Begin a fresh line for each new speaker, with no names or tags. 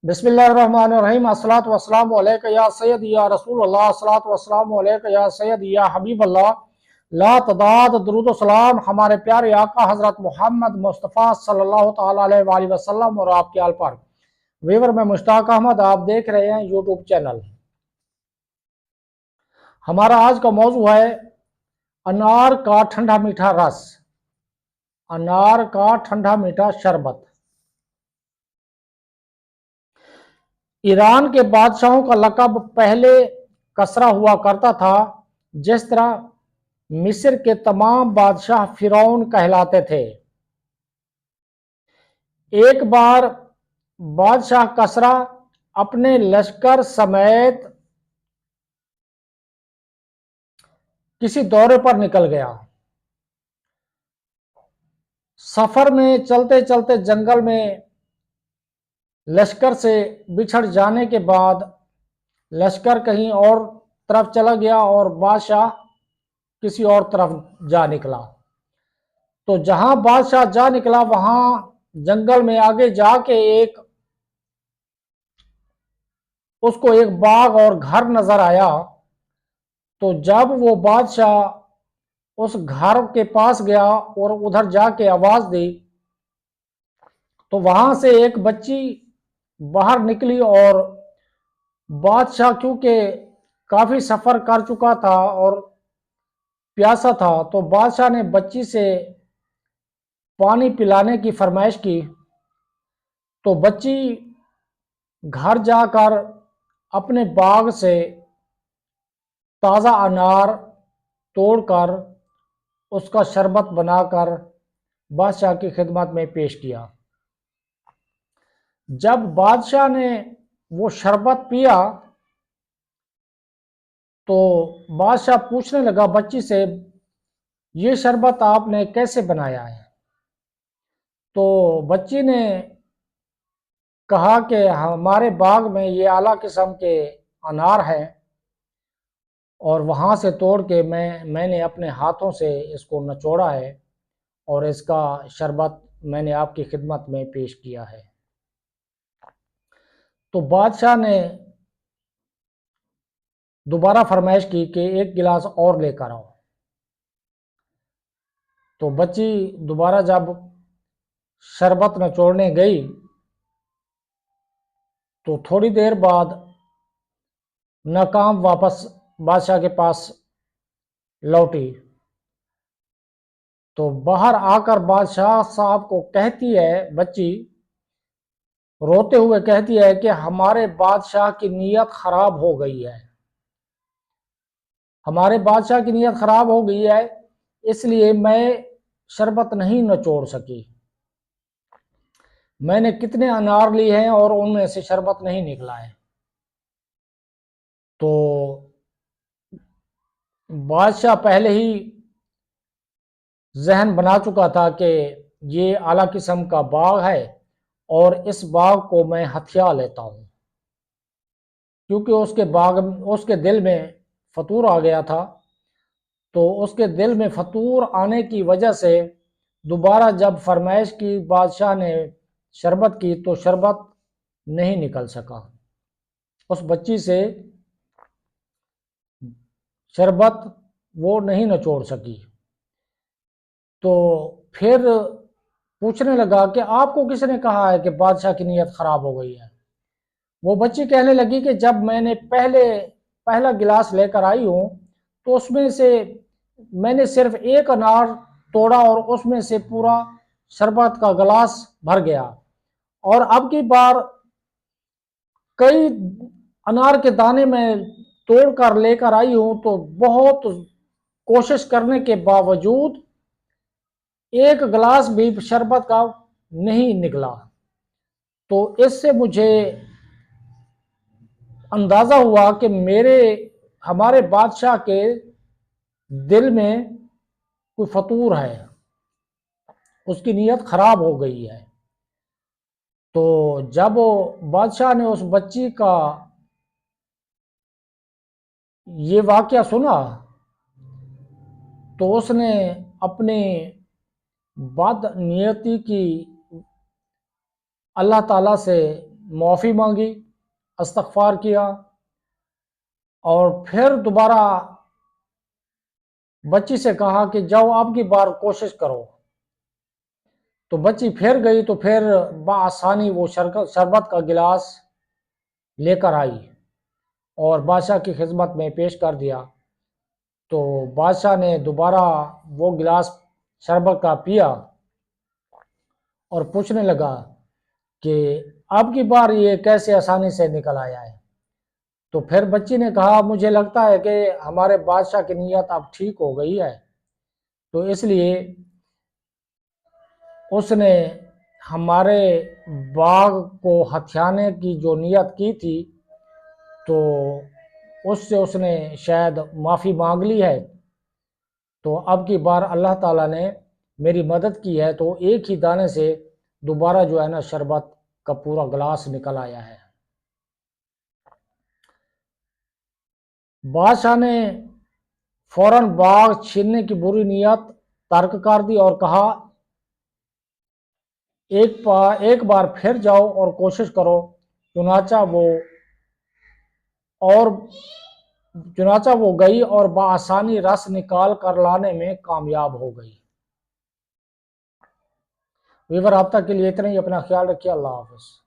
बिस्मिल्लाहिर्रहमानिर्रहीम। अस्सलातु वस्सलामु अलैका या सय्यद या रसूल अल्लाह, अस्सलातु वस्सलामु अलैका या सय्यद या हबीब अल्लाह। ला तदाद दुरूद सलाम हमारे प्यारे आका हजरत मोहम्मद मुस्तफ़ा सल्लल्लाहु ताला अलैहि वसल्लम और आपके आल पर। वीवर में मुश्ताक अहमद, आप देख रहे हैं यूट्यूब चैनल। हमारा आज का मौजू है अनार का ठंडा मीठा रस, अनार का ठंडा मीठा शरबत। ईरान के बादशाहों का लक़ब पहले कसरा हुआ करता था, जिस तरह मिस्र के तमाम बादशाह फिरौन कहलाते थे। एक बार बादशाह कसरा अपने लश्कर समेत किसी दौरे पर निकल गया। सफर में चलते चलते जंगल में लश्कर से बिछड़ जाने के बाद लश्कर कहीं और तरफ चला गया और बादशाह किसी और तरफ जा निकला। तो जहां बादशाह जा निकला वहां जंगल में आगे जाके उसको एक बाग और घर नजर आया। तो जब वो बादशाह उस घर के पास गया और उधर जाके आवाज दी तो वहां से एक बच्ची बाहर निकली। और बादशाह क्योंकि काफी सफर कर चुका था और प्यासा था, तो बादशाह ने बच्ची से पानी पिलाने की फरमाइश की। तो बच्ची घर जाकर अपने बाग से ताज़ा अनार तोड़कर उसका शरबत बनाकर बादशाह की खिदमत में पेश किया। जब बादशाह ने वो शरबत पिया तो बादशाह पूछने लगा बच्ची से, ये शरबत आपने कैसे बनाया है? तो बच्ची ने कहा कि हमारे बाग में ये आला किस्म के अनार हैं और वहाँ से तोड़ के मैंने अपने हाथों से इसको निचोड़ा है और इसका शरबत मैंने आपकी खिदमत में पेश किया है। तो बादशाह ने दोबारा फरमाइश की कि एक गिलास और लेकर आओ। तो बच्ची दोबारा जब शरबत निचोड़ने गई तो थोड़ी देर बाद नाकाम वापस बादशाह के पास लौटी। तो बाहर आकर बादशाह साहब को कहती है, बच्ची रोते हुए कहती है कि हमारे बादशाह की नीयत खराब हो गई है, हमारे बादशाह की नीयत खराब हो गई है, इसलिए मैं शरबत नहीं निचोड़ सकी। मैंने कितने अनार लिए हैं और उनमें से शरबत नहीं निकला है। तो बादशाह पहले ही जहन बना चुका था कि ये आला किस्म का बाग है और इस बाग को मैं हथिया लेता हूँ, क्योंकि उसके दिल में फतूर आ गया था। तो उसके दिल में फतूर आने की वजह से दोबारा जब फरमाइश की बादशाह ने शरबत की तो शरबत नहीं निकल सका, उस बच्ची से शरबत वो नहीं निचोड़ सकी। तो फिर पूछने लगा कि आपको किसने कहा है कि बादशाह की नीयत खराब हो गई है? वो बच्ची कहने लगी कि जब मैंने पहला गिलास लेकर आई हूँ तो उसमें से मैंने सिर्फ एक अनार तोड़ा और उसमें से पूरा शरबत का गिलास भर गया, और अब की बार कई अनार के दाने में तोड़ कर लेकर आई हूँ तो बहुत कोशिश करने के बावजूद एक गिलास भी शरबत का नहीं निकला। तो इससे मुझे अंदाजा हुआ कि हमारे बादशाह के दिल में कोई फतूर है, उसकी नीयत खराब हो गई है। तो जब बादशाह ने उस बच्ची का ये वाकया सुना तो उसने अपनी बदनीयती की अल्लाह ताला से माफ़ी मांगी, इस्तग़फ़ार किया और फिर दोबारा बच्ची से कहा कि जाओ अब की बार कोशिश करो। तो बच्ची फिर गई तो फिर बआसानी वो शरबत का गिलास लेकर आई और बादशाह की खिदमत में पेश कर दिया। तो बादशाह ने दोबारा वो गिलास शरबत का पिया और पूछने लगा कि अब की बार ये कैसे आसानी से निकल आया है। तो फिर बच्ची ने कहा मुझे लगता है कि हमारे बादशाह की नीयत अब ठीक हो गई है, तो इसलिए उसने हमारे बाग को हथियाने की जो नीयत की थी तो उससे उसने शायद माफ़ी मांग ली है। तो अब की बार अल्लाह ताला ने मेरी मदद की है, तो एक ही दाने से दोबारा जो है ना शरबत का पूरा गिलास निकल आया है। बादशाह ने फौरन बाग छीनने की बुरी नीयत तर्क कर दी और कहा एक बार फिर जाओ और कोशिश करो। चुनाचा वो और चुनाचा वो गई और बआसानी रस निकाल कर लाने में कामयाब हो गई। वीवर, अब तक के लिए इतना ही। अपना ख्याल रखिए। अल्लाह हाफ़िज़।